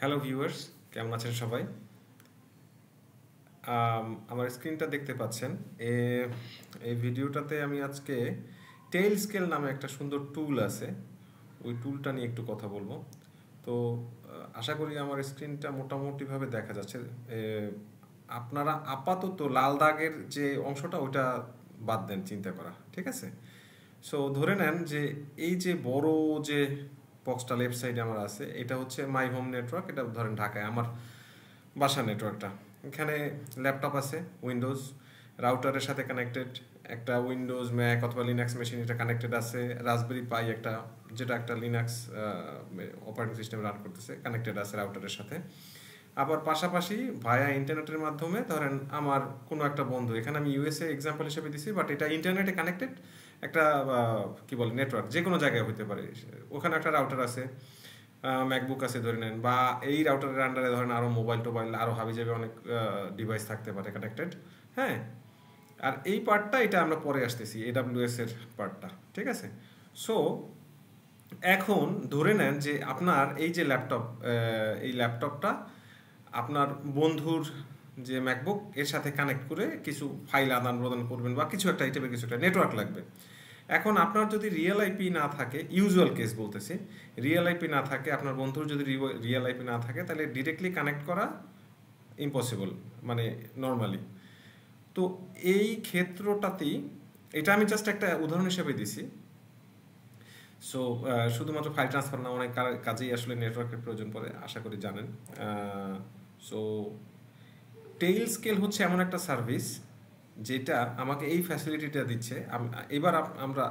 Hello viewers, কেমন আছেন সবাই? আমার স্ক্রিনটা দেখতে পাচ্ছেন। এই ভিডিওটাতে আমি আজকে টেইল স্কেল নামে একটা সুন্দর টুল আছে, ওই টুলটা নিয়ে একটু কথা বলবো। তো আশা করি আমার স্ক্রিনটা মোটামুটিভাবে দেখা যাচ্ছে। আপনারা আপাতত লাল দাগের যে অংশটা ওইটা বাদ দেন চিন্তা করা, ঠিক আছে? সো ধরে নেন যে এই যে বড় যে বক্সটা লেফট সাইডে আমার আছে, এটা হচ্ছে মাই হোম নেটওয়ার্ক। এটা ধরেন ঢাকায় আমার বাসা নেটওয়ার্কটা। এখানে ল্যাপটপ আছে, উইন্ডোজ রাউটারের সাথে কানেক্টেড, একটা উইন্ডোজ ম্যাক অথবা লিনাক্স মেশিন এটা কানেক্টেড আছে, রাসবেরি পাই একটা, যেটা একটা লিনাক্স অপারেটিং সিস্টেম রান করতেছে, কানেক্টেড আছে রাউটারের সাথে। আবার পাশাপাশি ভায়া ইন্টারনেটের মাধ্যমে ধরেন আমার কোনো একটা বন্ধু, এখানে আমি ইউএসএ এক্সাম্পল হিসেবে দিছি, বাট এটা ইন্টারনেটে কানেক্টেড একটা কি বলে নেটওয়ার্ক, যে কোনো জায়গায় হতে পারে। ওখানে একটা রাউটার আছে, ম্যাকবুক আছে ধরে নেন, বা এই রাউটারের আন্ডারে ধরেন আরও মোবাইল টোবাইল আরও হাবি যাবে অনেক ডিভাইস থাকতে পারে কানেক্টেড। হ্যাঁ, আর এই পার্টটা এটা আমরা পরে আসতেছি, এডাব্লিউএস এর পার্টটা, ঠিক আছে? সো এখন ধরে নেন যে আপনার এই যে ল্যাপটপ, এই ল্যাপটপটা আপনার বন্ধুর যে ম্যাকবুক এর সাথে কানেক্ট করে কিছু ফাইল আদান প্রদান করবেন, বা কিছু একটা আইটেমের কিছু একটা নেটওয়ার্ক লাগবে। এখন আপনার যদি রিয়েল আইপি না থাকে, ইউজুয়াল কেস বলতেছি, রিয়েল আইপি না থাকে, আপনার বন্ধুর যদি রিয়েল আইপি না থাকে, তাহলে ডিরেক্টলি কানেক্ট করা ইম্পসিবল, মানে নর্মালি। তো এই ক্ষেত্রটাতেই, এটা আমি জাস্ট একটা উদাহরণ হিসেবে দিছি। সো শুধুমাত্র ফাইল ট্রান্সফার না, অনেক কাজেই আসলে নেটওয়ার্কের প্রয়োজন পড়ে, আশা করি জানেন। সো টেইল স্কেল হচ্ছে এমন একটা সার্ভিস যেটা আমাকে এই ফ্যাসিলিটিটা দিচ্ছে। এবার আমরা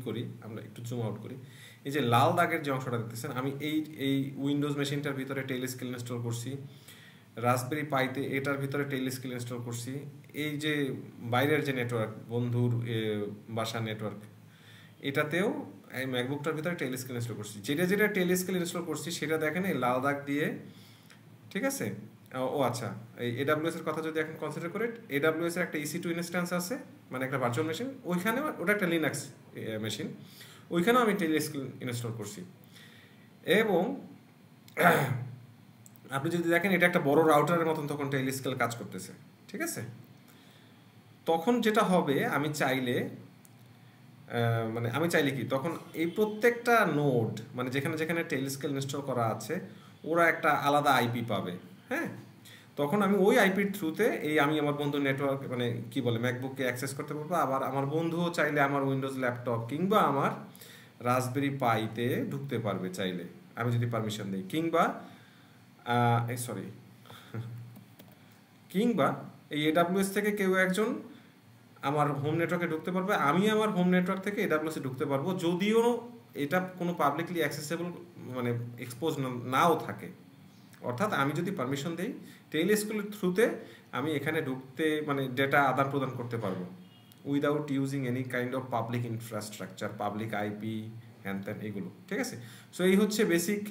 করি, আমরা একটু জুম আউট করি। এই যে লাল দাগের যে অংশটা দেখতেছেন, আমি এই উইন্ডোজ মেশিনটার ভিতরে টেইল স্কেল ইনস্টল করছি, রাসবেরি পাইতে এটার ভিতরে টেইল স্কেল ইনস্টল করছি, এই যে বাইরের যে নেটওয়ার্ক বন্ধুর বাসা নেটওয়ার্ক, এটাতেও এই ম্যাকবুকটার ভিতরে টেইল স্কেল ইনস্টল করছি। যেটা যেটা টেইল স্কেল ইনস্টল করছি সেটা দেখেন এই লাল দাগ দিয়ে, ঠিক আছে? ও আচ্ছা, এই এডাব্লিউএস এর কথা যদি এখন কনসিডার করে, এডাব্লিউএস এর একটা EC2 ইনস্ট্যান্স আছে, মানে একটা ভার্চুয়াল মেশিন, ওইখানে ওটা একটা লিনাক্স মেশিন, ওইখানেও আমি টেইল স্কেল ইনস্টল করছি। এবং আপনি যদি দেখেন এটা একটা বড় রাউটারের মতন তখন টেইল স্কেল কাজ করতেছে, ঠিক আছে? তখন যেটা হবে, আমি চাইলে কি তখন এই প্রত্যেকটা নোড, মানে যেখানে যেখানে টেইল স্কেল ইনস্টল করা আছে, ওরা একটা আলাদা আইপি পাবে। হ্যাঁ, তখন আমি ওই আইপির থ্রুতে আমি আমার বন্ধুর নেটওয়ার্ক, মানে কি বলে, ম্যাকবুককে অ্যাক্সেস করতে পারবো। আবার আমার বন্ধুও চাইলে আমার উইন্ডোজ ল্যাপটপ কিংবা আমার রাসবেরি পাইতে ঢুকতে পারবে চাইলে, আমি যদি পারমিশন দিই। কিংবা কিংবা এই এডাব্লিউএস থেকে কেউ একজন আমার হোম নেটওয়ার্কে ঢুকতে পারবে, আমি আমার হোম নেটওয়ার্ক থেকে এডাব্লিউএসে ঢুকতে পারবো, যদিও এটা কোনো পাবলিকলি অ্যাক্সেসেবল, মানে এক্সপোজ নাও থাকে। অর্থাৎ আমি যদি পারমিশন দিই, টেইল স্কেলের থ্রুতে আমি এখানে ঢুকতে, মানে ডেটা আদান প্রদান করতে পারবো without using any kind of public infrastructure, public IP, হ্যান ত্যান, এগুলো, ঠিক আছে? সো এই হচ্ছে basic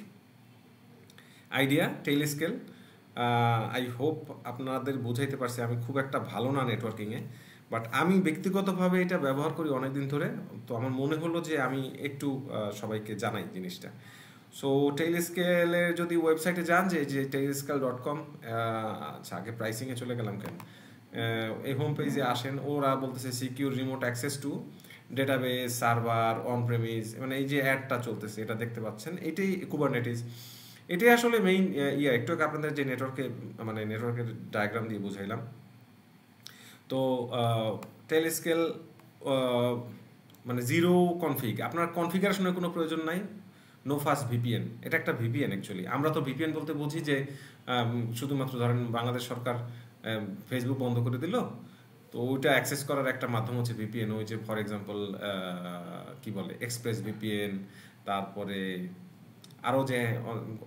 idea tail scale. I hope আপনাদের বোঝাইতে পারছি। আমি খুব একটা ভালো না নেটওয়ার্কিংয়ে, বাট আমি ব্যক্তিগতভাবে এটা ব্যবহার করি অনেক দিন ধরে, তো আমার মনে হলো যে আমি একটু সবাইকে জানাই জিনিসটা। সো টেইল স্কেলের যদি ওয়েবসাইটে যান, যে tailscale.com, আচ্ছা আগে প্রাইসিংয়ে চলে গেলাম কেন, এই হোম পেজে আসেন, ওরা বলতেছে secure remote access to database server on premise, মানে এই যে অ্যাডটা চলতেছে এটা দেখতে পাচ্ছেন, এটাই কুবারনেটিস। এটাই আসলে মেইন একটু আপনাদের যে নেটওয়ার্কের ডায়াগ্রাম দিয়ে বুঝাইলাম। তো টেইল স্কেল মানে জিরো কনফিগ, আপনার কনফিগারেশনের কোনো প্রয়োজন নাই। নো ফাস্ট ভিপিএন, এটা একটা ভিপিএন অ্যাকচুয়ালি। আমরা তো ভিপিএন বলতে বুঝি যে শুধুমাত্র ধরেন বাংলাদেশ সরকার ফেসবুক বন্ধ করে দিল, তো ওইটা অ্যাক্সেস করার একটা মাধ্যম হচ্ছে ভিপিএন। ওই যে ফর এক্সাম্পল কি বলে, এক্সপ্রেস ভিপিএন, তারপরে আরও যে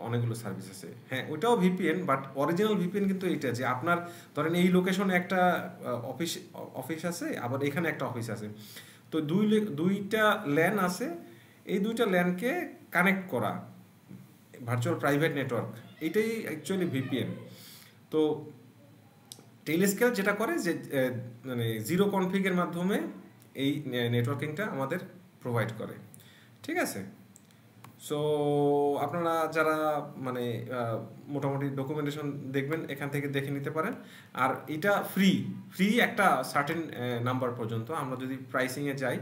অনেকগুলো সার্ভিস আছে, হ্যাঁ ওইটাও ভিপিএন, বাট অরিজিনাল ভিপিএন কিন্তু এইটা, যে আপনার ধরেন এই লোকেশনে একটা অফিস আছে, আবার এখানে একটা অফিস আছে, তো দুইটা ল্যান আছে, এই দুইটা ল্যানকে কানেক্ট করা ভার্চুয়াল প্রাইভেট নেটওয়ার্ক, এটাই অ্যাকচুয়ালি ভিপিএন। তো টেইল স্কেল যেটা করে যে মানে জিরো কনফিগের মাধ্যমে এই নেটওয়ার্কিংটা আমাদের প্রোভাইড করে, ঠিক আছে? সো আপনারা যারা মানে মোটামুটি ডকুমেন্টেশন দেখবেন এখান থেকে দেখে নিতে পারেন। আর এটা ফ্রি ফ্রি একটা সার্টেন নাম্বার পর্যন্ত। আমরা যদি প্রাইসিংয়ে যাই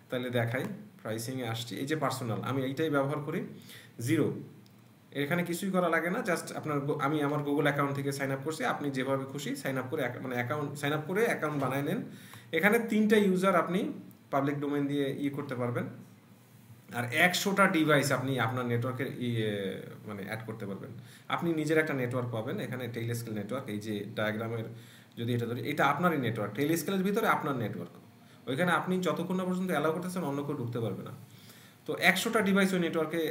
তাহলে দেখাই, প্রাইসিংয়ে আসছি, এই যে পার্সোনাল আমি এইটাই ব্যবহার করি, 0, এখানে কিছুই করা লাগে না, জাস্ট আপনার আমি আমার গুগল অ্যাকাউন্ট থেকে সাইন আপ করছি, আপনি যেভাবে খুশি সাইন আপ করে মানে সাইন আপ করে অ্যাকাউন্ট বানায় নেন। এখানে 3টা ইউজার আপনি পাবলিক ডোমেইন দিয়ে করতে পারবেন, আর 100টা ডিভাইস আপনি আপনার নেটওয়ার্কের মানে অ্যাড করতে পারবেন। আপনি নিজের একটা নেটওয়ার্ক পাবেন এখানে, টেইলস্কেল নেটওয়ার্ক। এই যে ডায়াগ্রামের যদি এটা ধরি, এটা আপনারই নেটওয়ার্ক, টেইলস্কেলের ভিতরে আপনার নেটওয়ার্ক। ওইখানে আপনি যতক্ষণ না পর্যন্ত অ্যালাউ করতেছেন অন্য কেউ ঢুকতে পারবে না। তো 100টা ডিভাইস ওই নেটওয়ার্কে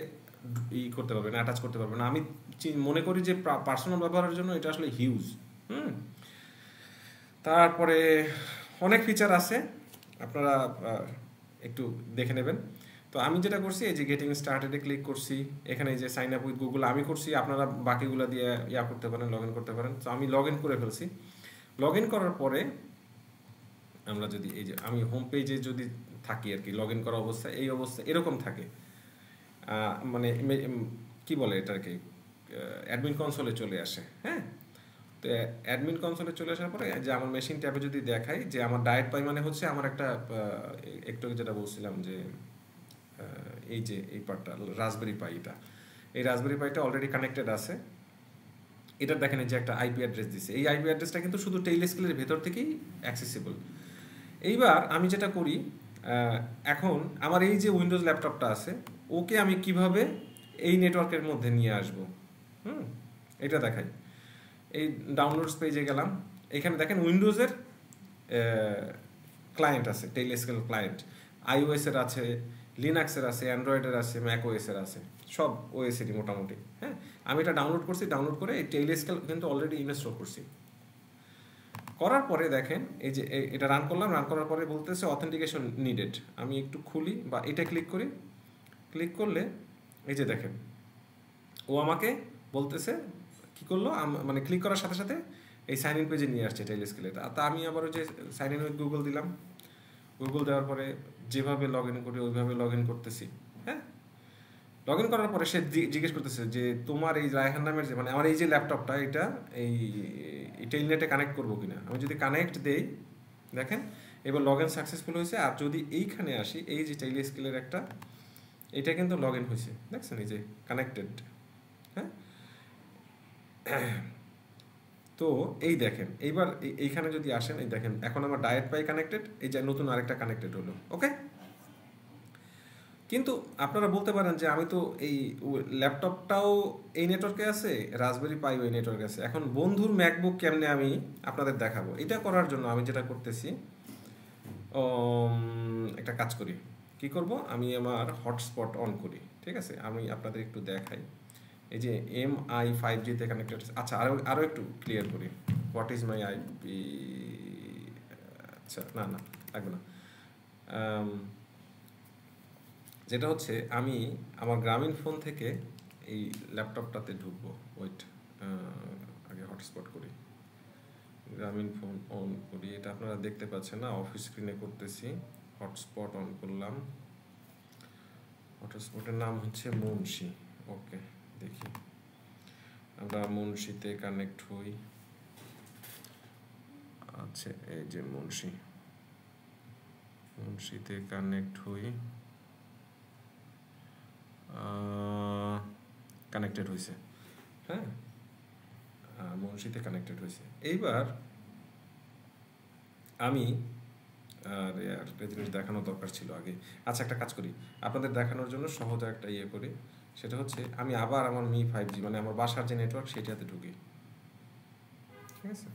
করতে পারবেন, অ্যাটাচ করতে পারবেন। আমি মনে করি যে পার্সোনাল ব্যবহারের জন্য এটা আসলে হিউজ। তারপরে অনেক ফিচার আছে, আপনারা একটু দেখে নেবেন। তো আমি যেটা করছি, এই যে গেটিং স্টার্টেডে ক্লিক করছি, এখানে এই যে সাইন আপ উইথ গুগল আমি করছি, আপনারা বাকিগুলো দিয়ে করতে পারেন, লগ ইন করতে পারেন। তো আমি লগ ইন করে ফেলছি। লগ ইন করার পরে আমরা যদি এই যে আমি হোম পেজে যদি থাকি আর কি, লগ ইন করা অবস্থা এই অবস্থা এরকম থাকে, মানে কি বলে এটাকে, অ্যাডমিন কনসোলে চলে আসে। হ্যাঁ, তো অ্যাডমিন কনসোলে চলে আসার পরে যে আমার মেশিন ট্যাবে যদি দেখাই যে আমার ডায়েট পাই, মানে হচ্ছে আমার একটা একটু যেটা বলছিলাম যে এই যে এই পার্টটা রাসবেরি পাই, এই রাসবেরি পাইটা অলরেডি কানেক্টেড আছে। এটা দেখেন যে একটা আইপি অ্যাড্রেস দিছে, এই আইপি অ্যাড্রেসটা কিন্তু শুধু টেইলস্কেলের ভেতর থেকেই অ্যাক্সেসিবল। এইবার আমি যেটা করি, এখন আমার এই যে উইন্ডোজ ল্যাপটপটা আছে, ওকে আমি কিভাবে এই নেটওয়ার্কের মধ্যে নিয়ে আসব, এটা দেখাই। এই ডাউনলোডস পেজে গেলাম, এখানে দেখেন উইন্ডোজের ক্লায়েন্ট আছে, টেইলস্কেল ক্লায়েন্ট, আইওএসের আছে, লিনাক্সের আছে, অ্যান্ড্রয়েডের আছে, ম্যাক ওএসের আছে, সব ওএসেরই মোটামুটি। হ্যাঁ, আমি এটা ডাউনলোড করছি, ডাউনলোড করে এই টেইলস্কেল কিন্তু অলরেডি ইনস্টল করছি। করার পরে দেখেন এই যে এটা রান করলাম, রান করার পরে বলতেছে অথেন্টিকেশন নিডেড। আমি একটু খুলি বা এটা ক্লিক করি, ক্লিক করলে এই যে দেখেন ও আমাকে বলতেছে কি করলো, মানে ক্লিক করার সাথে সাথে এই সাইন ইন পেজে নিয়ে আসছে টেইলস্কেলে। তা আমি আবার ওই যে সাইন ইন উইথ গুগল দিলাম, গুগল দেওয়ার পরে যেভাবে লগ ইন করি ওইভাবে লগ ইন করতেছি। হ্যাঁ, লগ ইন করার পরে সে জিজ্ঞেস করতেছে যে তোমার এই রায়হান নামের যে, মানে আমার এই যে ল্যাপটপটা এটা এই টেইলনেটে কানেক্ট করবো কিনা। আমি যদি কানেক্ট দেই, দেখেন এবার লগ ইন সাকসেসফুল হয়েছে। আর যদি এইখানে আসি, এই যে টেইলস্কেলের একটা, এটা কিন্তু লগ ইন হয়েছে, দেখছেন এই যে কানেক্টেড। হ্যাঁ, তো এই দেখেন এইবার এইখানে যদি আসেন, এই দেখেন এখন আমার ডায়েট পাই কানেক্টেড, এই যে নতুন আরেকটা কানেক্টেড হলো। ওকে, কিন্তু আপনারা বলতে পারেন যে আমি তো এই ল্যাপটপটাও এই নেটওয়ার্কে আছে, রাসবেরি পাই ওই নেটওয়ার্কে আছে, এখন বন্ধুর ম্যাকবুক কেমনে আমি আপনাদের দেখাবো। এটা করার জন্য আমি যেটা করতেছি, একটা কাজ করি, কি করব, আমি আমার হটস্পট অন করি। ঠিক আছে, আমি আপনাদের একটু দেখাই। এই যে MI5G-তে কানেক্টেড। আচ্ছা, আরও একটু ক্লিয়ার করি, হোয়াট ইজ মাই আইপি। আচ্ছা, না লাগবে না। যেটা হচ্ছে আমি আমার গ্রামীণ ফোন থেকে এই ল্যাপটপটাতে ঢুকবো। ওয়েট, আগে হটস্পট করি, গ্রামীণ ফোন অন করি। এটা আপনারা দেখতে পাচ্ছেন না, অফিস স্ক্রিনে করতেছি। হটস্পট অন করলাম, হটস্পটের নাম হচ্ছে মুন্সি। ওকে, দেখি আমরা মুন্সিতে কানেক্ট হই। আচ্ছা, এই যে মুন্সিতে কানেক্ট হই, কানেক্টেড হয়েছে। হ্যাঁ, মুন্সিতে কানেক্টেড হয়েছে। এইবার আমি আর একটা জিনিস দেখানো দরকার ছিল আগে। আচ্ছা, একটা কাজ করি, আপনাদের দেখানোর জন্য সহজ একটা করি, সেটা হচ্ছে আমি আবার আমার Mi5G, মানে আমার বাসার যে নেটওয়ার্ক সেটাতে ঢুকি। ঠিক আছে,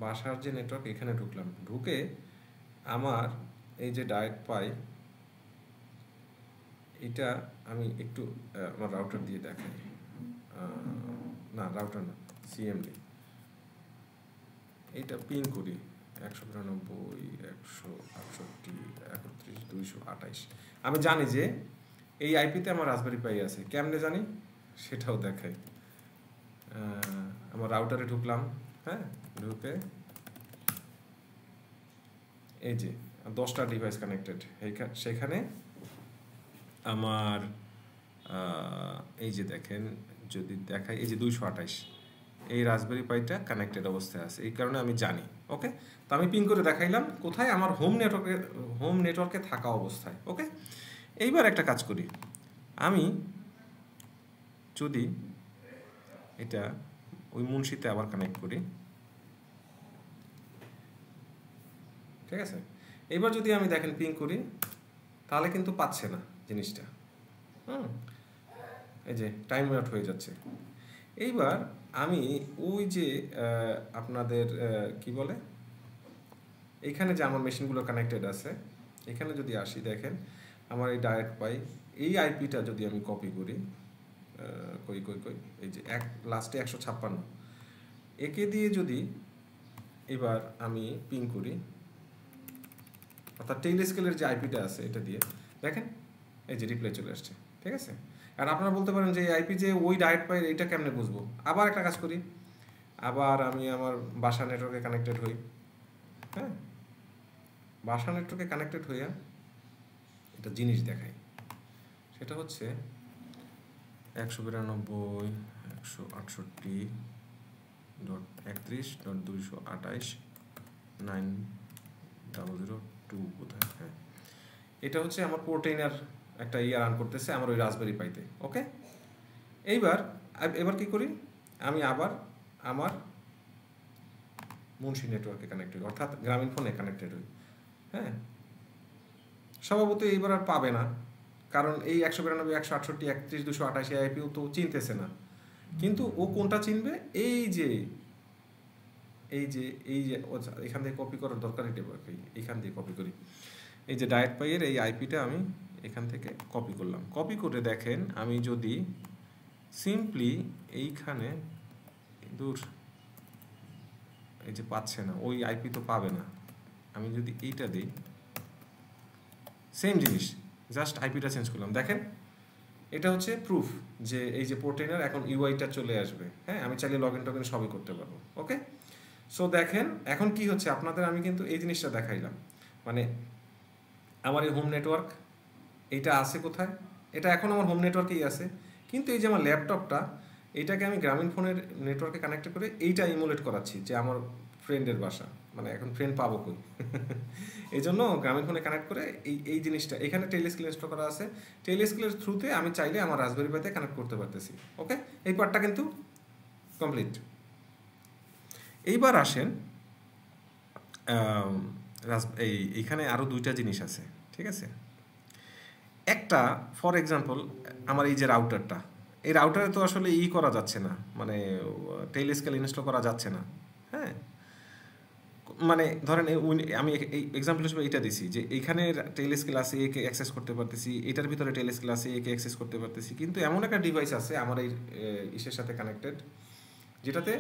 বাসার যে নেটওয়ার্ক এখানে ঢুকলাম, ঢুকে আমার এই যে ডায়েট পাই, এটা আমি একটু আমার রাউটার দিয়ে দেখাই। না, রাউটার না, CMD। এইটা পিন করি 192, 168, 31, 228। আমি জানি যে এই আইপিতে আমার রাসবেরি পাই আছে, কেমনে জানি সেটাও দেখাই। আমার রাউটারে ঢুকলাম, হ্যাঁ, ঢুকে এই যে 10টা ডিভাইস কানেক্টেড, সেখানে আমার এই যে দেখেন, যদি দেখাই, এই যে 228 এই রাসবেরি পাইটা কানেক্টেড অবস্থায় আছে, এই কারণে আমি জানি। ওকে, তো আমি পিং করে দেখাইলাম কোথায়, আমার হোম নেটওয়ার্কে থাকা অবস্থায়। ওকে, এইবার একটা কাজ করি, আমি যদি এটা ওই মুন্সিতে আবার কানেক্ট করি, ঠিক আছে, এবার যদি আমি দেখেন পিং করি, তাহলে কিন্তু পাচ্ছে না জিনিসটা। এই যে টাইম আউট হয়ে যাচ্ছে। এইবার আমি ওই যে আপনাদের কি বলে, এইখানে যে আমার মেশিনগুলো কানেক্টেড আছে, এখানে যদি আসি, দেখেন আমার এই ডাইরেক্ট পাই, এই আইপিটা যদি আমি কপি করি, কই কই কই এই যে লাস্টে 156, একে দিয়ে যদি এবার আমি পিং করি, অর্থাৎ টেইল স্কেলের যে আইপিটা আছে এটা দিয়ে, দেখেন এই যে রিপ্লাই চলে আসছে। ঠিক আছে, আর আপনারা বলতে পারেন যে আইপি যে ওই ডাইরেক্ট পাই, এইটা কেমনে বুঝবো? আবার একটা কাজ করি, আবার আমি আমার বাসা নেটওয়ার্কে কানেক্টেড হই। হ্যাঁ, বাসা নেটওয়ার্কে কানেক্টেড হইয়া একটা জিনিস দেখাই, সেটা হচ্ছে 192.168.228.9.002 কোথায়, হ্যাঁ, এটা হচ্ছে আমার পোর্টেইনার একটা রান করতেছে আমার ওই রাসবেরি পাইতে। ওকে, এবার কি করি, আমি আবার আমার মুন্সি নেটওয়ার্কে কানেক্টেড, অর্থাৎ গ্রামীণ ফোনে কানেক্টেড হই। হ্যাঁ, স্বভাবতই এইবার আর পাবে না, কারণ এই 192.168.31.228 আইপিও তো চিনতেছে না। কিন্তু ও কোনটা চিনবে, এই যে এই যে এই যে এখান থেকে কপি করার দরকার, এখান দিয়ে কপি করি। এই যে ডায়েট পাইয়ের এই আইপিটা আমি এখান থেকে কপি করলাম। কপি করে দেখেন, আমি যদি সিম্পলি এইখানে দূর, এই যে পাচ্ছে না, ওই আইপি তো পাবে না, আমি যদি এইটা দিই, সেম জিনিস, জাস্ট আইপিটা চেঞ্জ করলাম। দেখেন, এটা হচ্ছে প্রুফ যে এই যে পোর্টেনার এখন ইউআইটা চলে আসবে। হ্যাঁ, আমি চাইলে লগ ইন টগিন সবই করতে পারবো। ওকে, সো দেখেন এখন কি হচ্ছে, আপনাদের আমি কিন্তু এই জিনিসটা দেখাইলাম, মানে আমার এই হোম নেটওয়ার্ক এইটা আছে কোথায়, এটা এখন আমার হোম নেটওয়ার্কেই আছে, কিন্তু এই যে আমার ল্যাপটপটা, এইটাকে আমি গ্রামীণ ফোনের নেটওয়ার্কে কানেক্ট করে এইটা ইমুলেট করাচ্ছি যে আমার ফ্রেন্ডের বাসা, মানে এখন ফ্রেন্ড পাবো কই। এই জন্য গ্রামীণ ফোনে কানেক্ট করে এই জিনিসটা, এখানে টেলিস্কেল ইনস্টল করা আছে, টেলিস্কেলের থ্রুতে আমি চাইলে আমার রাসবেরি পাইতে কানেক্ট করতে পারতেছি। ওকে, এই পার্টটা কিন্তু কমপ্লিট। এইবার আসেন, এইখানে আরও দুইটা জিনিস আছে। ঠিক আছে, একটা ফর এক্সাম্পল, আমার এই যে রাউটারটা, এই রাউটারে তো আসলে করা যাচ্ছে না, মানে টেলিস্কেল ইনস্টল করা যাচ্ছে না। হ্যাঁ, মানে ধরেন আমি এই এক্সাম্পল হিসেবে এইটা দিছি যে এইখানে টেলিস্কেল আছে, একে অ্যাক্সেস করতে পারতেছি, এটার ভিতরে টেলিস্কেল আছে, একে অ্যাক্সেস করতে পারতেছি, কিন্তু এমন একটা ডিভাইস আছে আমার এই ইসের সাথে কানেক্টেড, যেটাতে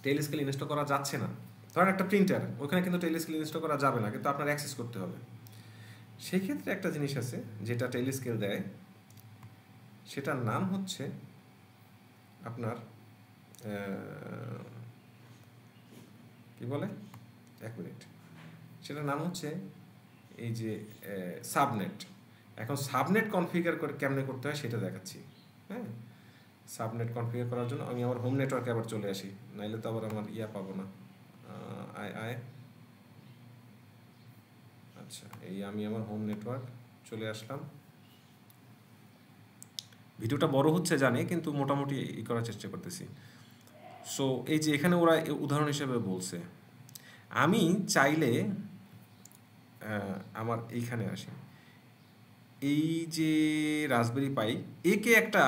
টেলিস্কেল ইনস্টল করা যাচ্ছে না। ধরেন একটা প্রিন্টার, ওখানে কিন্তু টেলিস্কেল ইনস্টল করা যাবে না, কিন্তু আপনার অ্যাক্সেস করতে হবে। সেই ক্ষেত্রে একটা জিনিস আছে যেটা টেলিস্কেল দেয়, সেটার নাম হচ্ছে আপনার কি বলে, এক মিনিট, সেটার নাম হচ্ছে এই যে সাবনেট। এখন সাবনেট কনফিগার করে কেমনে করতে হয় সেটা দেখাচ্ছি। হ্যাঁ, সাবনেট কনফিগার করার জন্য আমি আমার হোম নেটওয়ার্কে আবার চলে আসি, নাইলে তো আবার আমার পাবো না। আচ্ছা, এই আমি আমার হোম নেটওয়ার্ক চলে আসলাম। ভিডিওটা বড় হচ্ছে জানি, কিন্তু মোটামুটি করার চেষ্টা করতেছি। সো এই যে এখানে ওরা উদাহরণ হিসেবে বলছে, আমি চাইলে আমার এইখানে আসি, এই যে রাসবেরি পাই, একে একটা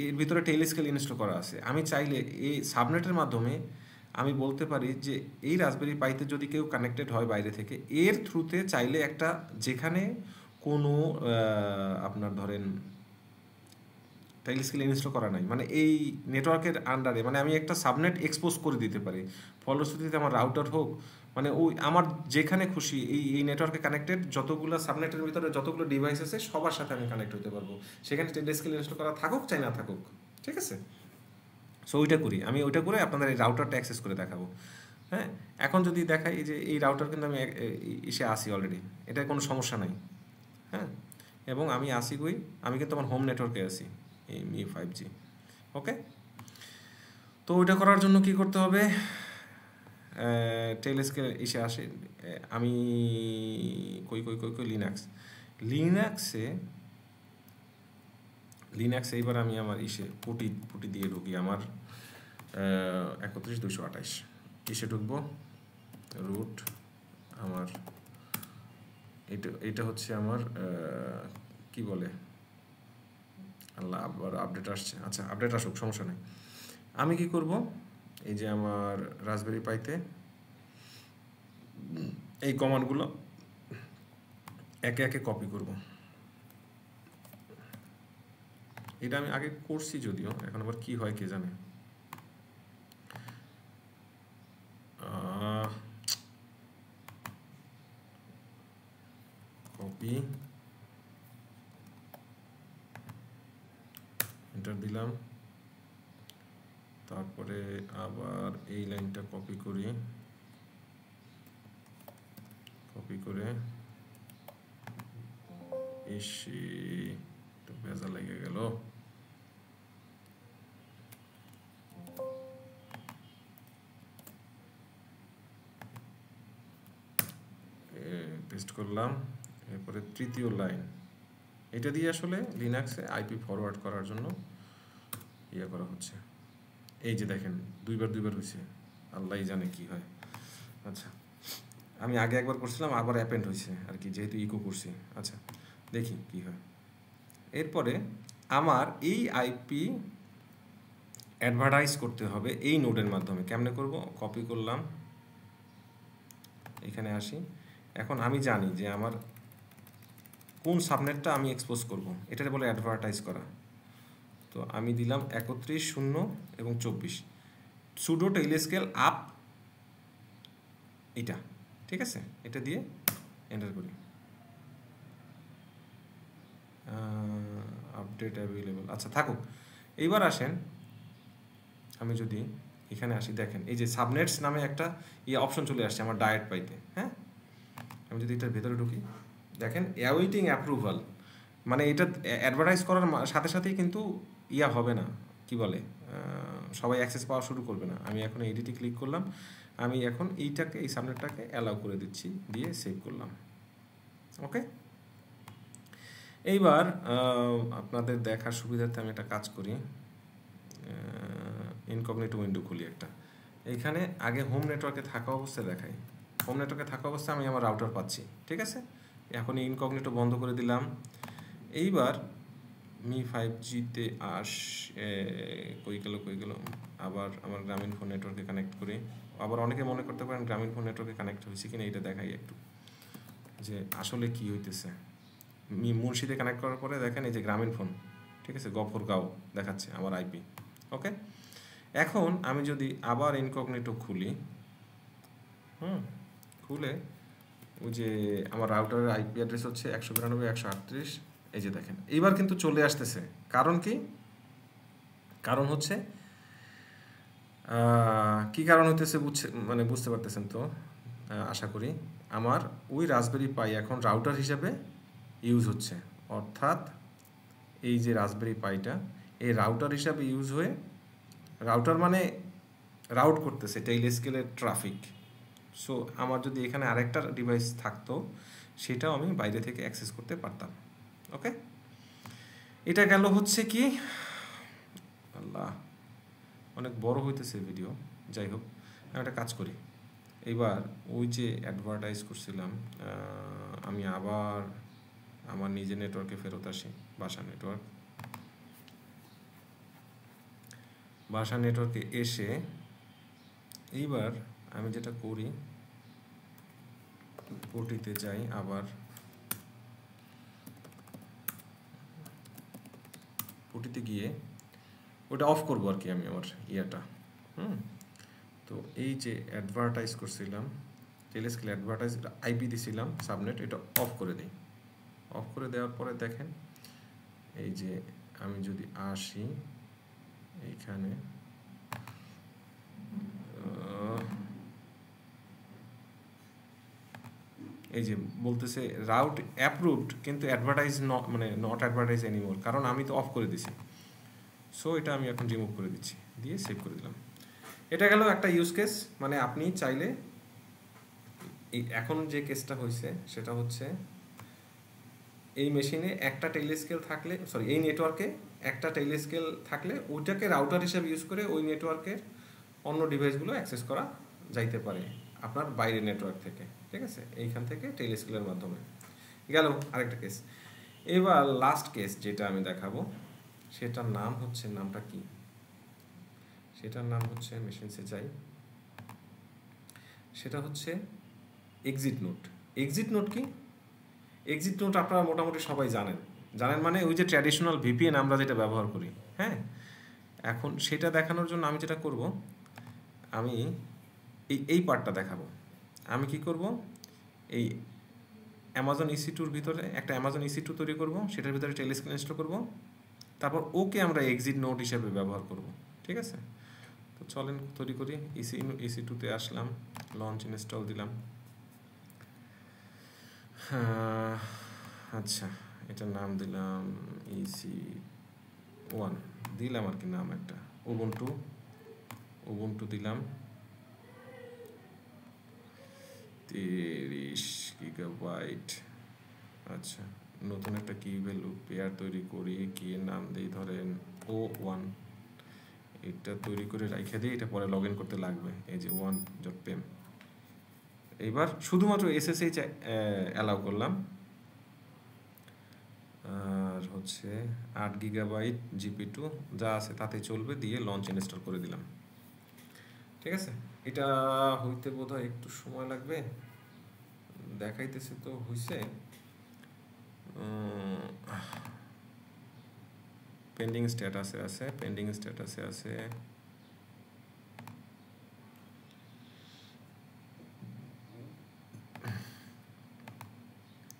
এর ভিতরে টেলিস্কেল ইনস্টল করা আছে, আমি চাইলে এই সাবনেটের মাধ্যমে আমি বলতে পারি যে এই রাসবেরি পাইতে যদি কেউ কানেক্টেড হয় বাইরে থেকে, এর থ্রুতে চাইলে একটা, যেখানে কোনো আপনার ধরেন টেলিস্কেল ইনস্টল করা নাই, মানে এই নেটওয়ার্কের আন্ডারে, মানে আমি একটা সাবনেট এক্সপোজ করে দিতে পারি, ফলশ্রুতিতে আমার রাউটার হোক, মানে ওই আমার যেখানে খুশি এই নেটওয়ার্কে কানেক্টেড যতগুলো সাবনেটের ভিতরে যতগুলো ডিভাইস আছে সবার সাথে আমি কানেক্ট হতে পারবো, সেখানে টেলিস্কেল ইনস্টল করা থাকুক চাই না থাকুক। ঠিক আছে, সো ওইটা করি, আমি ওইটা করে আপনাদের এই রাউটারটা অ্যাক্সেস করে দেখাবো। হ্যাঁ, এখন যদি দেখাই যে এই রাউটার কিন্তু আমি এসে আসি অলরেডি, এটা কোনো সমস্যা নাই। হ্যাঁ, এবং আমি আসি কই, আমি কিন্তু আমার হোম নেটওয়ার্কে আছি এই মি 5G। ওকে, তো ওইটা করার জন্য কি করতে হবে, টেলস্কেল এসে আসে। আমি কই কই কই কই লিনাক্স, লিনাক্সে লিনাক্সে এইবার আমি আমার পুটি পুটি দিয়ে ঢুকি আমার 31.228 কিসে ঢুকবো, রুট আমার এটা হচ্ছে আমার কি বলে, আল্লাহ আবার আপডেট আসছে, আচ্ছা আপডেট আসুক সমস্যা নেই। আমি কি করব, এই যে আমার রাসবেরি পাইতে এই কমান্ডগুলো একে একে কপি করব। এটা আমি আগে করছি যদিও, এখন আবার কি হয় কে জানে। কপি, এন্টার দিলাম, তারপরে আবার এই লাইনটা কপি করি, কপি করে এসে তো ভেজা লেগে গেল। পেস্ট করলাম, এরপরে তৃতীয় লাইন, এটা দিয়ে আসলে লিনাক্সে আইপি ফরওয়ার্ড করার জন্য ইয়ে করা হচ্ছে। এই যে দেখেন দুইবার হয়েছে, আল্লাহই জানে কি হয়। আচ্ছা, আমি আগে একবার করছিলাম, আবার অ্যাপেন্ড হয়েছে আর কি, যেহেতু ইকো করছি। আচ্ছা দেখি কি হয়। এরপরে আমার এই আইপি অ্যাডভার্টাইজ করতে হবে এই নোডের মাধ্যমে। কেমনে করব, কপি করলাম, এখানে আসি। এখন আমি জানি যে আমার কোন সাবনেটটা আমি এক্সপোজ করব, এটাকে বলে অ্যাডভার্টাইজ করা। তো আমি দিলাম 31, 0 এবং 24, সুডো টেইলস্কেল আপ, এটা ঠিক আছে, এটা দিয়ে এন্টার করি। আপডেট অ্যাভেলেবল, আচ্ছা থাকুক। এইবার আসেন, আমি যদি এখানে আসি, দেখেন এই যে সাবনেটস নামে একটা অপশন চলে আসছে আমার ডায়েট পাইতে। হ্যাঁ, আমি যদি এটার ভেতরে ঢুকি, দেখেন অ্যাওয়েটিং অ্যাপ্রুভাল, মানে এটা অ্যাডভার্টাইজ করার সাথে সাথেই কিন্তু হবে না, কি বলে, সবাই অ্যাক্সেস পাওয়া শুরু করবে না। আমি এখন এডিটে ক্লিক করলাম, আমি এখন এই সাবনেটটাকে অ্যালাউ করে দিচ্ছি, দিয়ে সেভ করলাম। ওকে, এইবার আপনাদের দেখার সুবিধার্থে আমি একটা কাজ করি, ইনকগনিটো উইন্ডো খুলি একটা। এইখানে আগে হোম নেটওয়ার্কে থাকা অবস্থায় দেখাই, হোম নেটওয়ার্কে থাকা অবস্থায় আমি আমার রাউটার পাচ্ছি, ঠিক আছে। এখন ইনকগনিটো বন্ধ করে দিলাম। এইবার মি 5Gতে কই গেল, আবার আমার গ্রামীণ ফোন নেটওয়ার্কে কানেক্ট করি। আবার অনেকে মনে করতে পারেন গ্রামীণ ফোন নেটওয়ার্কে কানেক্ট হয়েছে কিনা, এটা দেখাই একটু যে আসলে কি হইতেছে। মুর্শিদে কানেক্ট করার পরে দেখেন এই যে গ্রামীণ ফোন, ঠিক আছে, গফরগাঁও দেখাচ্ছে আমার আইপি। ওকে, এখন আমি যদি আবার ইনকগনিটো খুলি, খুলে ওই যে আমার রাউটারের আইপি অ্যাড্রেস হচ্ছে 192.168, এই যে দেখেন এইবার কিন্তু চলে আসতেছে। কারণ কি, কারণ হচ্ছে কি কারণ হইতেছে বুঝতে পারতেছেন তো আশা করি। আমার ওই রাসবেরি পাই এখন রাউটার হিসাবে ইউজ হচ্ছে, অর্থাৎ এই যে রাসবেরি পাইটা এই রাউটার হিসাবে ইউজ হয়ে, রাউটার মানে রাউট করতেছে টেইলস্কেলের ট্রাফিক। সো আমার যদি এখানে আরেকটা ডিভাইস থাকতো, সেটাও আমি বাইরে থেকে অ্যাক্সেস করতে পারতাম। ওকে, এটা গেল হচ্ছে কি, আল্লাহ অনেক বড় হইতেছে ভিডিও, যাই হোক আমি একটা কাজ করি। এইবার ওই যে অ্যাডভার্টাইজ করছিলাম, আমি আবার আমার নিজের নেটওয়ার্কে ফেরত আসি, বাসা নেটওয়ার্কে এসে এইবার আমি যেটা করি, ওটিতে যাই, আবার ওটিতে গিয়ে ওটা অফ করবো আর কি আমি আমার তো এই যে অ্যাডভার্টাইজ করছিলাম টেলস্কেল অ্যাডভার্টাইজ আইপি দিছিলাম সাবনেট, এটা অফ করে দিই। অফ করে দেওয়ার পরে দেখেন এই যে আমি যদি আসি এইখানে, এই যে বলতেছে রাউট অ্যাপ্রুভড, কিন্তু অ্যাডভার্টাইজ মানে নট অ্যাডভার্টাইজ এনিমোর, কারণ আমি তো অফ করে দিছি। সো এটা আমি এখন রিমুভ করে দিচ্ছি, দিয়ে সেভ করে দিলাম। এটা গেল একটা ইউজ কেস। মানে আপনি চাইলে এই এখন যে কেসটা হয়েছে সেটা হচ্ছে এই মেশিনে একটা টেলিস্কেল থাকলে, সরি এই নেটওয়ার্কে একটা টেলিস্কেল থাকলে ওইটাকে রাউটার হিসেবে ইউজ করে ওই নেটওয়ার্কের অন্য ডিভাইসগুলো অ্যাক্সেস করা যাইতে পারে আপনার বাইরের নেটওয়ার্ক থেকে, ঠিক আছে, এইখান থেকে টেলিস্কেলের মাধ্যমে। গেল আরেকটা কেস। এবার লাস্ট কেস যেটা আমি দেখাবো সেটার নাম হচ্ছে, নামটা কি, সেটার নাম হচ্ছে, মেশিনসে যাই, সেটা হচ্ছে এক্সিট নোট। এক্সিট নোট কি? এক্সিট নোট আপনারা মোটামুটি সবাই জানেন। জানেন মানে ওই যে ট্র্যাডিশনাল ভিপিএন আমরা যেটা ব্যবহার করি, হ্যাঁ। এখন সেটা দেখানোর জন্য আমি যেটা করব, আমি এই পার্টটা দেখাবো। আমি কি করব, এই অ্যামাজন EC2-র ভিতরে একটা অ্যামাজন EC2 তৈরি করব, সেটার ভিতরে টেলিস্কেল ইনস্টল করব, তারপর ওকে আমরা এক্সিট নোট হিসেবে ব্যবহার করব, ঠিক আছে। তো চলেন তৈরি করি। EC2-তে আসলাম, লঞ্চ ইনস্টল দিলাম। আচ্ছা, এটার নাম দিলাম EC1 দিলাম আর কি, নাম একটা উবুন্টু দিলাম। 30 GB। আচ্ছা, নতুন একটা কি ভ্যালু পেয়ার তৈরি করি, কি এর নাম দিই ধরেন O1। এটা তৈরি করে রাইখে দিই, এটা পরে লগ ইন করতে লাগবে। এই যে 1.pem। এইবার শুধুমাত্র SSH অ্যালাউ করলাম, আর হচ্ছে 8 GB GP2 যা আছে তাতে চলবে, দিয়ে লঞ্চ ইনস্টল করে দিলাম, ঠিক আছে। এটা হইতে বোধহয় একটু সময় লাগবে, দেখাইতেছে তো হইছে। পেন্ডিং স্ট্যাটাসে আছে, পেন্ডিং স্ট্যাটাসে আছে।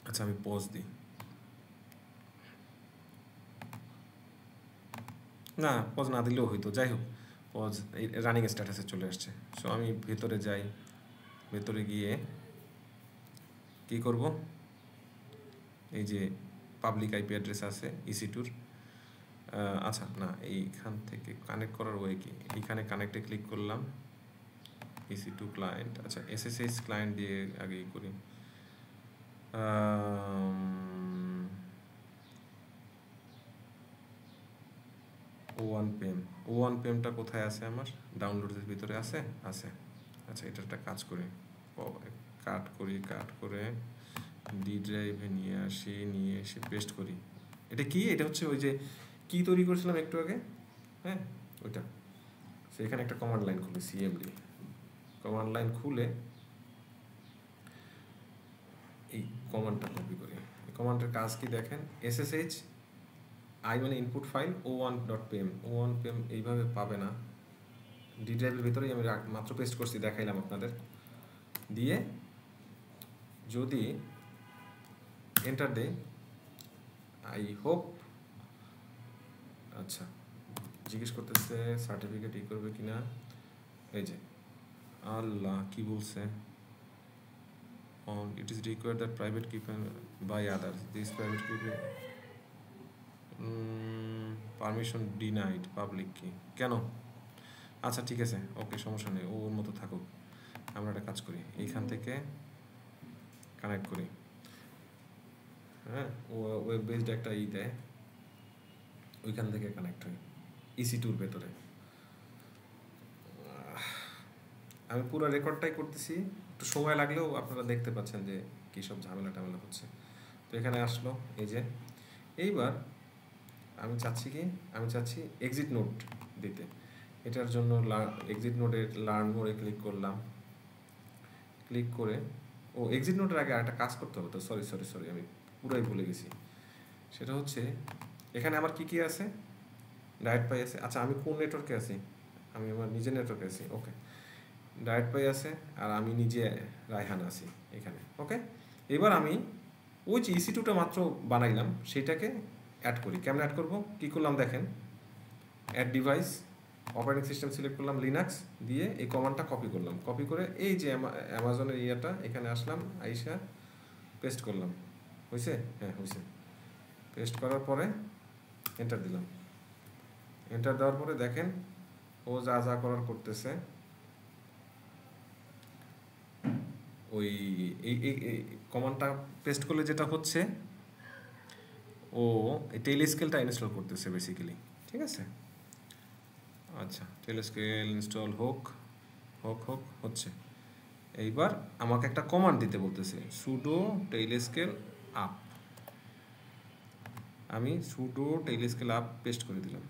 আচ্ছা আমি পজ দিই, না পজ না দিলেও হইতো, যাই হোক পজ এই রানিং স্ট্যাটাসে চলে আসছে। সো আমি ভেতরে যাই, ভেতরে গিয়ে কি করব, এই যে পাবলিক আইপি অ্যাড্রেস আছে EC2-র। আচ্ছা না, এইখান থেকে কানেক্ট করার ওয়ে কি, এইখানে কানেক্টে ক্লিক করলাম, EC2 ক্লায়েন্ট। আচ্ছা SSH ক্লায়েন্ট দিয়ে আগেই করি। O1pem কোথায় আছে আমার, ডাউনলোডের ভিতরে আছে। আচ্ছা এটা একটা কাজ করি, কাট করে ডি ড্রাইভে নিয়ে এসে পেস্ট করি। এটা কি, এটা হচ্ছে ওই যে কি তৈরি করেছিলাম একটু আগে, হ্যাঁ ওইটা। সেখানে একটা কমান্ড লাইন খুলে, CMD কমান্ড লাইন খুলে এই কমান্ডটা কপি করি। এই কমান্ডের কাজ কি দেখেন, SSH মানে ইনপুট ফাইল O1.pem এইভাবে পাবে না, ডি ড্রাইভের ভিতরেই আমি মাত্র পেস্ট করছি, দেখাইলাম আপনাদের। দিয়ে যদি এন্টার দেই, আই হোপ, আচ্ছা জিজ্ঞেস করতেছে সার্টিফিকেট করবে কিনা। এই যে আল্লাহ কি বলছে, it is required that private key by others, this private key permission denied, public কি কেন। আচ্ছা ঠিক আছে, ওকে সমস্যা নেই, ওর মতো থাকুক। আমরা একটা কাজ করি, এইখান থেকে কানেক্ট করি, হ্যাঁ ও ওয়েব বেসড একটা দেয়, ওইখান থেকে কানেক্ট হয় EC2-র ভেতরে। আমি পুরো রেকর্ডটাই করতেছি, একটু সময় লাগলেও আপনারা দেখতে পাচ্ছেন যে কী সব ঝামেলা হচ্ছে। তো এখানে আসলো, এই যে এইবার আমি চাচ্ছি এক্সিট নোট দিতে। এটার জন্য এক্সিট নোটের লার্ন মোরে ক্লিক করলাম, ক্লিক করে এক্সিট নোটের আগে একটা কাজ করতে হবে। তো সরি আমি পুরাই ভুলে গেছি। সেটা হচ্ছে এখানে আমার কি আছে, ডাইরেক্ট পাই আছে। আচ্ছা আমি কোন নেটওয়ার্কে আছি, আমি আমার নিজের নেটওয়ার্কে আছি, ওকে। ডাইরেক্ট পাই আছে আর আমি নিজে রায়হান আছি এখানে, ওকে। এবার আমি ওই যে EC2টা মাত্র বানাইলাম সেইটাকে অ্যাড করি। কেমন অ্যাড করব, কী করলাম দেখেন, add device, operating system select করলাম লিনাক্স, দিয়ে এই কমান্ডটা কপি করলাম, কপি করে এই যে অ্যামাজনের এখানে আসলাম, আইসা পেস্ট করলাম, হয়েছে? হ্যাঁ হয়েছে। পেস্ট করার পরে এন্টার দিলাম। এন্টার দেওয়ার পরে দেখেন ও যা যা করার করতেছে। ওই এই কমান্ডটা পেস্ট করলে যেটা হচ্ছে, ও টেইল স্কেলটা ইনস্টল করতেছে বেসিক্যালি। ঠিক আছে, আচ্ছা টেইল স্কেল ইনস্টল হোক হোক হোক হচ্ছে। এইবার আমাকে একটা কমান্ড দিতে বলতেছে, সুডো টেইল স্কেল আপ। আমি sudo tailscale up paste করে দিলাম।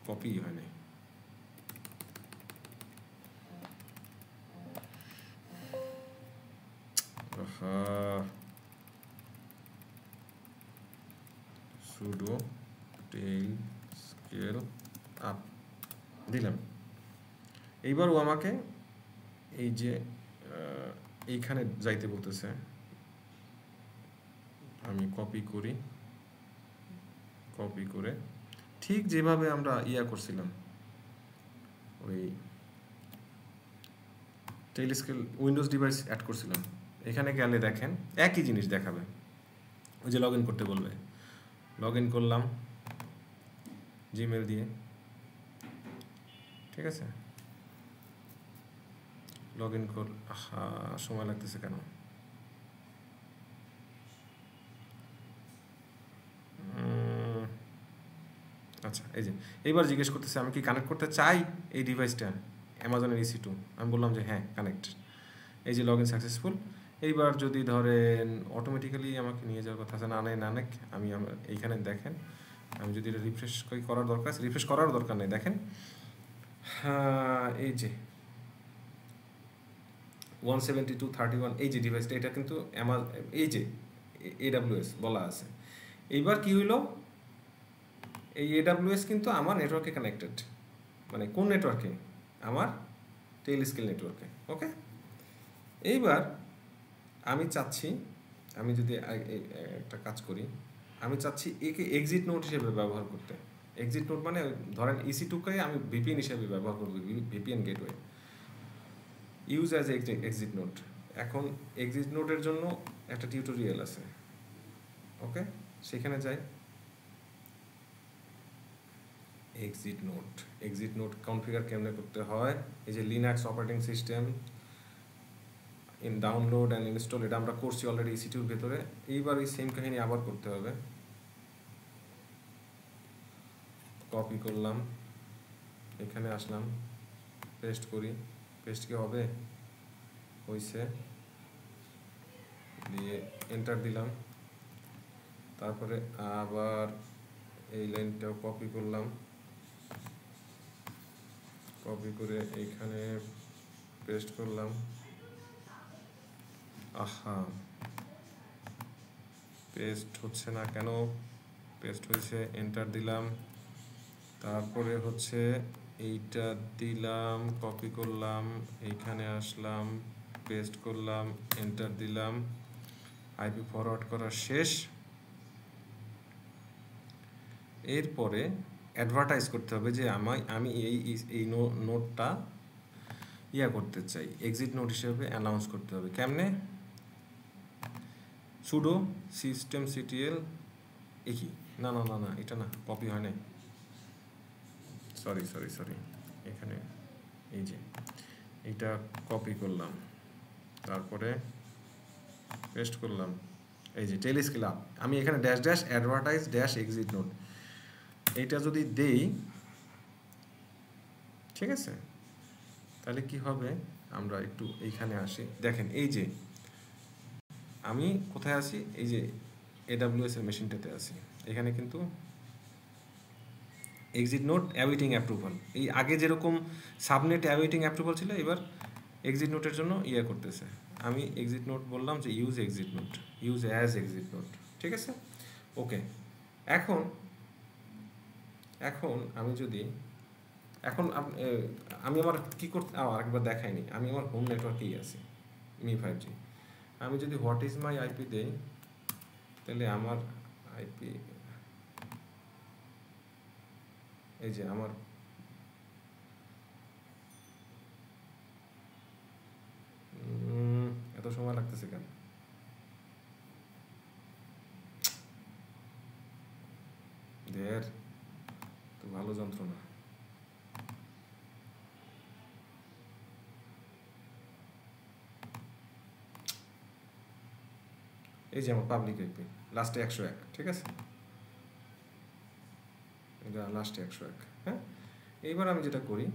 কপি হয় নাই। সুডো টেইল স্কেল আপ দিলাম। এইবার ও আমাকে এই যে এইখানে যাইতে বলতেছে। আমি কপি করি, কপি করে ঠিক যেভাবে আমরা করছিলাম, ওই tailscale Windows device add করছিলাম, এখানে গেলে দেখেন একই জিনিস দেখাবে। ওই যে লগ ইন করতে বলবে, লগ ইন করলাম জিমেল দিয়ে। ঠিক আছে, লগ ইন কর, সময় লাগতেছে কেন? আচ্ছা এই যে এইবার জিজ্ঞেস করতেছে আমি কি কানেক্ট করতে চাই এই ডিভাইসটা অ্যামাজনের EC2। আমি বললাম যে হ্যাঁ কানেক্ট। এই যে লগ ইন সাকসেসফুল। এইবার যদি ধরেন অটোমেটিক্যালি আমাকে নিয়ে যাওয়ার কথা আছে, না নেই না নেক, আমি এইখানে দেখেন আমি যদি এটা রিফ্রেশ করার দরকার আছে, রিফ্রেশ করার দরকার নেই। দেখেন এই যে 172.31 এই যে ডিভাইসটা, এটা কিন্তু এই যে AWS বলা আছে। এইবার কি হইলো, এই AWS কিন্তু আমার নেটওয়ার্কে কানেক্টেড। মানে কোন নেটওয়ার্কে? আমার টেইল স্কেল নেটওয়ার্কে। ওকে, এইবার আমি চাচ্ছি, আমি যদি একটা কাজ করি, আমি চাচ্ছি একে এক্সিট নোট হিসেবে ব্যবহার করতে। এক্সিট নোট মানে ধরেন EC2কে আমি VPN হিসেবে ব্যবহার করব, VPN gateway, use as exit note. এখন এক্সিট নোটের জন্য একটা টিউটোরিয়াল আছে। ওকে, সেখানে যাই। এক্সিট নোট কনফিগার কেমনে করতে হয়, এই যে Linux operating system in download and install, এটা আমরা করছি অলরেডি EC2-র ভেতরে। এইবার এই সেম কাহিনী আবার করতে হবে। কপি করলাম, এখানে আসলাম, পেস্ট করি। পেস্ট কি হবে? হয়েছে, দিয়ে এন্টার দিলাম। তারপরে আবার এই লাইনটাও কপি করলাম, কপি করে এইখানে পেস্ট করলাম। পেস্ট হচ্ছে না কেন? পেস্ট হয়েছে, এন্টার দিলাম। তারপরে হচ্ছে এইটা দিলাম, কপি করলাম, এইখানে আসলাম, পেস্ট করলাম, এন্টার দিলাম। IP ফরওয়ার্ড করা শেষ। এরপরে অ্যাডভার্টাইজ করতে হবে যে আমি এই নোটটা করতে চাই, এক্সিট নোট হিসেবে অ্যানাউন্স করতে হবে। কেমনে? সুডো systemctl কি, না না না না এটা না, কপি হয় নাই, সরি সরি সরি, এখানে এই যে এইটা কপি করলাম, তারপরে পেস্ট করলাম। এই যে টেইল স্কেল আপ, আমি এখানে dash dash advertise dash exit note এইটা যদি দেই, ঠিক আছে, তাহলে কি হবে? আমরা একটু এইখানে আসি, দেখেন এই যে আমি কোথায় আছি, এই যে AWS এর মেশিনটাতে আছি। এখানে কিন্তু এক্সিট নোট অ্যাওয়েটিং অ্যাপ্রুভাল, এই আগে যেরকম সাবনেট অ্যাওয়েটিং অ্যাপ্রুভাল ছিল, এবার এক্সিট নোটের জন্য করতেছে। আমি এক্সিট নোট বললাম যে use exit note, use as exit note. ঠিক আছে, ওকে। এখন এখন আমি যদি এখন আমি আমার কী করতে, আরেকবার দেখাইনি, আমি আমার হোম নেটওয়ার্কেই আছি, Mi5G। আমি যদি হোয়াট ইজ মাই IP দেই, তাহলে আমার IP, এই যে আমার এত সময় লাগতেছে কেন? দের তো ভালো যন্ত্রণা। এই যে আমার পাবলিক আইপি লাস্টে 101, ঠিক আছে, এটা লাস্টে 101। হ্যাঁ, এইবার আমি যেটা করি,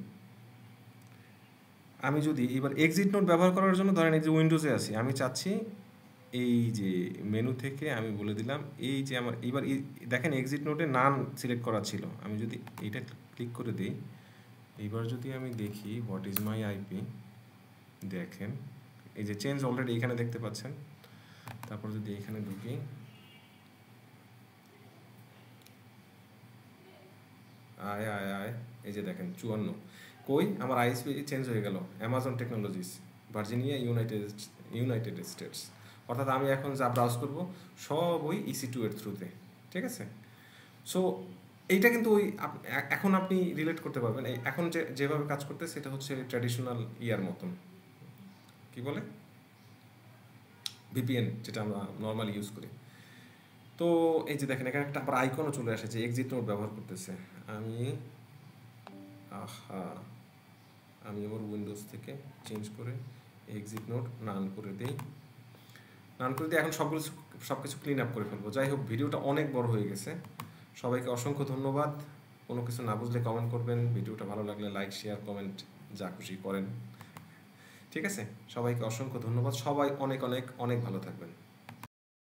আমি যদি এবার এক্সিট নোট ব্যবহার করার জন্য ধরেন এই যে উইন্ডোজে আছি, আমি চাচ্ছি এই যে মেনু থেকে আমি বলে দিলাম এই যে আমার এইবার দেখেন এক্সিট নোটে নান সিলেক্ট করা ছিল, আমি যদি এইটা ক্লিক করে দিই, এইবার যদি আমি দেখি হোয়াট ইজ মাই আইপি, দেখেন এই যে চেঞ্জ অলরেডি এখানে দেখতে পাচ্ছেন। তারপর যদি এখানে ঢুকি, আয় আয় আয়, এই যে দেখেন 54, কই আমার আইএসপি চেঞ্জ হয়ে গেল, Amazon technologies, Virginia, United states. অর্থাৎ আমি এখন যা ব্রাউজ করব সব ওই EC2 এর থ্রুতে, ঠিক আছে। সো এইটা কিন্তু ওই এখন আপনি রিলেট করতে পারবেন, এই এখন যেভাবে কাজ করতে সেটা হচ্ছে ট্র্যাডিশনাল ইয়ার মতন, কি বলে VPN, যেটা আমরা নর্মালি ইউজ করি। তো এই যে দেখেন এখানে একটা আবার আইকনও চলে আসে যে এক্সিট নোট ব্যবহার করতেছে। আমি আমি আমার উইন্ডোজ থেকে চেঞ্জ করে এক্সিট নোট নান করে দিই, এখন সব কিছু ক্লিন আপ করে ফেলবো। যাই হোক, ভিডিওটা অনেক বড় হয়ে গেছে, সবাইকে অসংখ্য ধন্যবাদ। কোনো কিছু না বুঝলে কমেন্ট করবেন, ভিডিওটা ভালো লাগলে লাইক শেয়ার কমেন্ট যা খুশি করেন, ঠিক আছে। সবাইকে অসংখ্য ধন্যবাদ, সবাই অনেক অনেক অনেক ভালো থাকবেন।